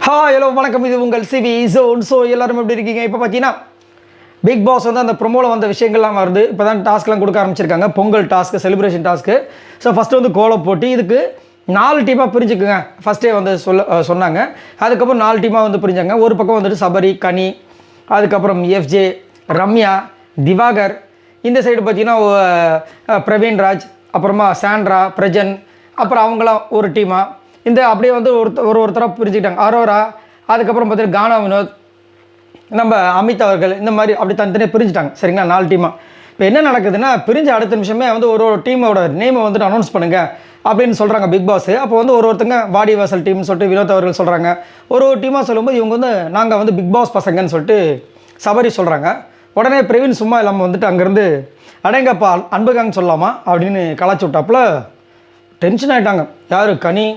Hello வணக்கம், இது உங்கள் சிவி ஜோன். ஸோ எல்லோரும் எப்படி இருக்கீங்க? இப்போ பார்த்தீங்கன்னா பிக் பாஸ் வந்து அந்த ப்ரொமோவில் வந்த விஷயங்கள்லாம் வருது. இப்போ தான் டாஸ்க்லாம் கொடுக்க ஆரம்பிச்சிருக்காங்க. Pongal task, celebration task. So first வந்து கோலம் போட்டி. இதுக்கு 4 டீமாக பிரிஞ்சுக்குங்க ஃபஸ்ட்டே வந்து சொன்னாங்க. அதுக்கப்புறம் 4 டீமாக வந்து பிரிஞ்சாங்க. ஒரு பக்கம் வந்துட்டு சபரி, கனி, அதுக்கப்புறம் எஃப்ஜே, ரம்யா, திவாகர். இந்த சைடு பார்த்தீங்கன்னா பிரவீன் ராஜ், அப்புறமா சாண்ட்ரா, பிரஜன், அப்புறம் அவங்களாம் ஒரு டீமாக இந்த அப்படியே வந்து ஒருத்தராக பிரிச்சுக்கிட்டாங்க. அரோரா, அதுக்கப்புறம் பார்த்தீங்கன்னா கானா வினோத், நம்ம அமித் அவர்கள், இந்த மாதிரி அப்படி தனித்தனியாக பிரிஞ்சுட்டாங்க. சரிங்களா, 4 டீமாக. இப்போ என்ன நடக்குதுன்னா, பிரிஞ்ச அடுத்த நிமிஷமே வந்து ஒரு டீமோட நேமை வந்துட்டு அனௌன்ஸ் பண்ணுங்கள் அப்படின்னு சொல்கிறாங்க பிக் பாஸ். அப்போ வந்து ஒருத்தங்க வாடி வாசல் டீம்னு சொல்லிட்டு வினோத் அவர்கள் சொல்கிறாங்க. ஒரு டீமாக சொல்லும்போது இவங்க வந்து நாங்கள் வந்து பிக் பாஸ் பசங்கன்னு சொல்லிட்டு சபரி சொல்கிறாங்க. உடனே பிரவீன் சும்மா இல்லாமல் வந்துட்டு அங்கேருந்து அடேங்கப்பா அன்புகாங்க சொல்லலாமா அப்படின்னு கலாச்சி விட்டாப்புல டென்ஷன் ஆகிட்டாங்க. யார்? கனி,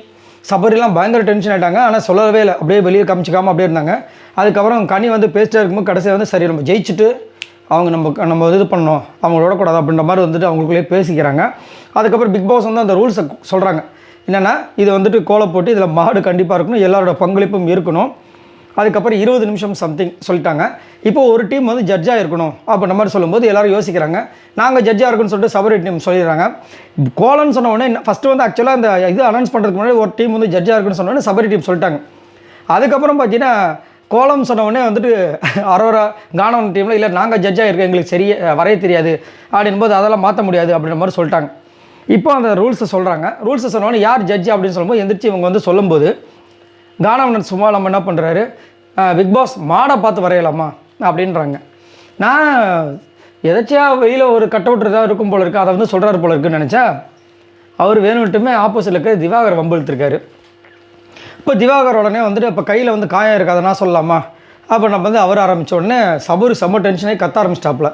சபரிலாம் பயங்கர டென்ஷன் ஆகிட்டாங்க. ஆனால் சொல்லவே இல்லை, அப்படியே வெளியே காமிச்சிக்காமல் அப்படியே இருந்தாங்க. அதுக்கப்புறம் கனி வந்து பேசிட்டே இருக்கும்போது கடைசியாக வந்து சரி நம்ம ஜெயிச்சுட்டு அவங்க நம்ம இது பண்ணணும், அவங்க விடக்கூடாது அப்படின்ற மாதிரி வந்துட்டு அவங்களுக்குள்ளே பேசிக்கிறாங்க. அதுக்கப்புறம் பிக் பாஸ் வந்து அந்த ரூல்ஸை சொல்கிறாங்க. என்னென்னா, இது வந்துட்டு கோலம் போட்டு இதில் மாடு கண்டிப்பாக இருக்கணும், எல்லாரோட பங்களிப்பும் இருக்கணும். அதுக்கப்புறம் 20 நிமிஷம் சம்திங் சொல்லிட்டாங்க. இப்போ ஒரு டீம் வந்து ஜட்ஜாக இருக்கணும் அப்படின்ற மாதிரி சொல்லும்போது எல்லோரும் யோசிக்கிறாங்க. நாங்கள் ஜட்ஜாக இருக்குன்னு சொல்லிட்டு சபரி டீம் சொல்லிடுறாங்க. கோலன்னு சொன்ன உடனே ஃபஸ்ட்டு வந்து ஆக்சுவலாக இந்த இது அனௌன்ஸ் பண்ணுறதுக்கு முன்னாடி ஒரு டீம் வந்து ஜட்ஜாக இருக்குன்னு சொன்ன உடனே சபரி டீம் சொல்லிட்டாங்க. அதுக்கப்புறம் பார்த்தீங்கன்னா கோலம் சொன்ன உடனே வந்துட்டு அரோரா, கானவன் டீமில் இல்லை நாங்கள் ஜட்ஜாக இருக்கோம், எங்களுக்கு சரியாக வரைய தெரியாது அப்படின்போது அதெல்லாம் மாற்ற முடியாது அப்படின்ற மாதிரி சொல்லிட்டாங்க. இப்போ அந்த ரூல்ஸை சொல்கிறாங்க. ரூல்ஸை சொன்னோடனே யார் ஜட்ஜ் அப்படின்னு சொல்லும்போது எந்திரிச்சு இவங்க வந்து சொல்லும்போது கானவன் சும்மா நம்ம என்ன பண்ணுறாரு, பிக் பாஸ் மாடை பார்த்து வரையலாமா அப்படின்றாங்க. நான் எதாச்சியாக வெளியில் ஒரு கட் அவுட் ஏதாவது இருக்கும் போல இருக்குது, அதை வந்து சொல்கிறாரு போல இருக்குன்னு நினச்சா அவர் வேணும்ட்டுமே ஆப்போசிட்டில் இருக்க திவாகர் வம்பு இழுத்துருக்காரு. இப்போ திவாகர் உடனே வந்துட்டு இப்போ கையில் வந்து காயம் இருக்காது நான் சொல்லலாமா அப்போ நம்ம வந்து அவர் ஆரம்பித்த உடனே சபரி செம்ம டென்ஷனாகி கத்த ஆரம்பிச்சிட்டாப்புல.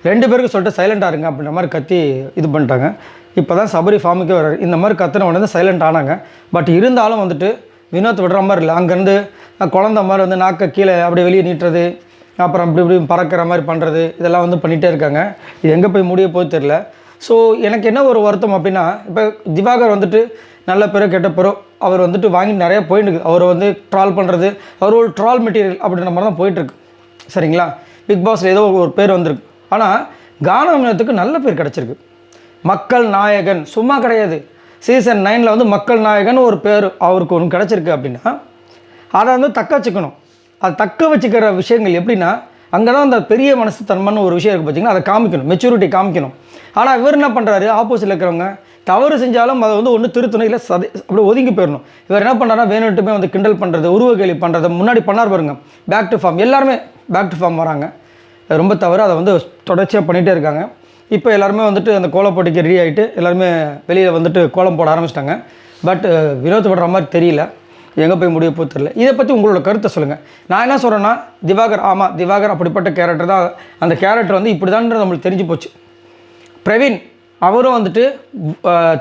2 பேருக்கு சொல்லிட்டு சைலண்டாக இருங்க அப்படின்ற மாதிரி கத்தி இது பண்ணிட்டாங்க. இப்போ தான் சபரி ஃபார்முக்கே வர்றாரு. இந்த மாதிரி கத்தின உடனே சைலண்ட் ஆனாங்க. பட் இருந்தாலும் வந்துட்டு வினோத் விடுற மாதிரி இல்லை, அங்கேருந்து குழந்த மாதிரி வந்து நாக்கை கீழே அப்படியே வெளியே நீட்டுறது, அப்புறம் இப்படி பறக்கிற மாதிரி பண்ணுறது, இதெல்லாம் வந்து பண்ணிகிட்டே இருக்காங்க. இது எங்கே போய் முடிய போய் தெரில. ஸோ எனக்கு என்ன ஒரு வருத்தம் அப்படின்னா, இப்போ திவாகர் வந்துட்டு நல்ல பேரோ கெட்ட பேரோ அவர் வந்துட்டு வாங்கி நிறையா போயிட்டுருக்கு. அவர் வந்து ட்ரால் பண்ணுறது, அவர் ஒரு ட்ரால் மெட்டீரியல் அப்படின்ற மாதிரி தான் போயிட்டுருக்கு. சரிங்களா, பிக் பாஸில் ஏதோ ஒரு பேர் வந்திருக்கு. ஆனால் கானவனத்துக்கு நல்ல பேர் கிடச்சிருக்கு. மக்கள் நாயகன் சும்மா கிடையாது. சீசன் 9 வந்து மக்கள் நாயகன் ஒரு பேர் அவருக்கு ஒன்று கிடச்சிருக்கு அப்படின்னா அதை வந்து தக்க வச்சுக்கணும். அது தக்க வச்சுக்கிற விஷயங்கள் எப்படின்னா, அங்கே தான் அந்த பெரிய மனசு தன்மைன்னு ஒரு விஷயம் இருக்குது பார்த்தீங்கன்னா, அதை காமிக்கணும், மெச்சூரிட்டி காமிக்கணும். ஆனால் இவர் என்ன பண்ணுறாரு, ஆப்போசிட்டில் இருக்கிறவங்க தவறு செஞ்சாலும் அதை வந்து ஒன்று திருத்தணும், இல்லை அப்படியே ஒதுங்கி போயிடணும். இவர் என்ன பண்ணுறாருன்னா வேணுட்டுமே வந்து கிண்டல் பண்ணுறது, உருவ கேலி பண்ணுறது, முன்னாடி பண்ணார் பாருங்க, பேக் டு ஃபார்ம், எல்லாருமே பேக் டு ஃபார்ம் வராங்க. ரொம்ப தவறு, அதை வந்து தொடர்ச்சியாக பண்ணிகிட்டே இருக்காங்க. இப்போ எல்லாருமே வந்துட்டு அந்த கோலம் போட்டிக்கு ரெடி ஆகிட்டு எல்லாருமே வெளியில் வந்துட்டு கோலம் போட ஆரம்பிச்சிட்டாங்க. பட் வினோத் விடுற மாதிரி தெரியல, எங்கே போய் முடிய போய் தெரியல. இதை பற்றி உங்களோட கருத்தை சொல்லுங்கள். நான் என்ன சொல்கிறேன்னா, திவாகர் ஆமாம், திவாகர் அப்படிப்பட்ட கேரக்டர் தான். அந்த கேரக்டர் வந்து இப்படி தான்றது நம்மளுக்கு தெரிஞ்சு போச்சு. பிரவீன் அவரும் வந்துட்டு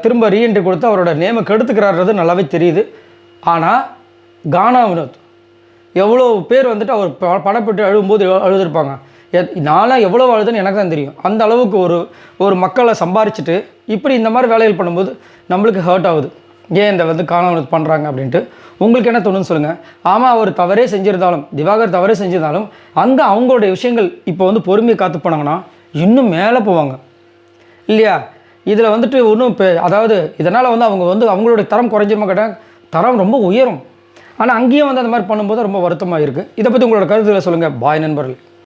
திரும்ப ரீஎன்ட்ரி கொடுத்து அவரோட நேமை கெடுத்துக்கிறாருறது நல்லாவே தெரியுது. ஆனால் கானா வினோத் எவ்வளோ பேர் வந்துட்டு அவர் படப்பட்டு அழுகும்போது அழுதுருப்பாங்க. நான்லாம் எவ்வளோ அழுதுன்னு எனக்கு தான் தெரியும். அந்த அளவுக்கு ஒரு மக்களை சம்பாரிச்சுட்டு இப்படி இந்த மாதிரி வேலைகள் பண்ணும்போது நம்மளுக்கு ஹர்ட் ஆகுது. ஏன் இந்த வந்து காணாமல் பண்ணுறாங்க அப்படின்ட்டு உங்களுக்கு என்ன தோணுன்னு சொல்லுங்கள். ஆமாம், அவர் தவறே செஞ்சுருந்தாலும், திவாகர் தவறே செஞ்சிருந்தாலும் அங்கே அவங்களுடைய விஷயங்கள் இப்போ வந்து பொறுமையை காத்து போனாங்கன்னா இன்னும் மேலே போவாங்க இல்லையா? இதில் வந்துட்டு ஒன்றும் அதாவது இதனால் வந்து அவங்க வந்து அவங்களுடைய தரம் குறைஞ்சிருமா கேட்டால் தரம் ரொம்ப உயரும். ஆனால் அங்கேயும் வந்து அந்த மாதிரி பண்ணும்போது ரொம்ப வருத்தமாக இருக்குது. இதை பற்றி உங்களோட கருத்துக்களை சொல்லுங்கள். பாய் நண்பர்கள்.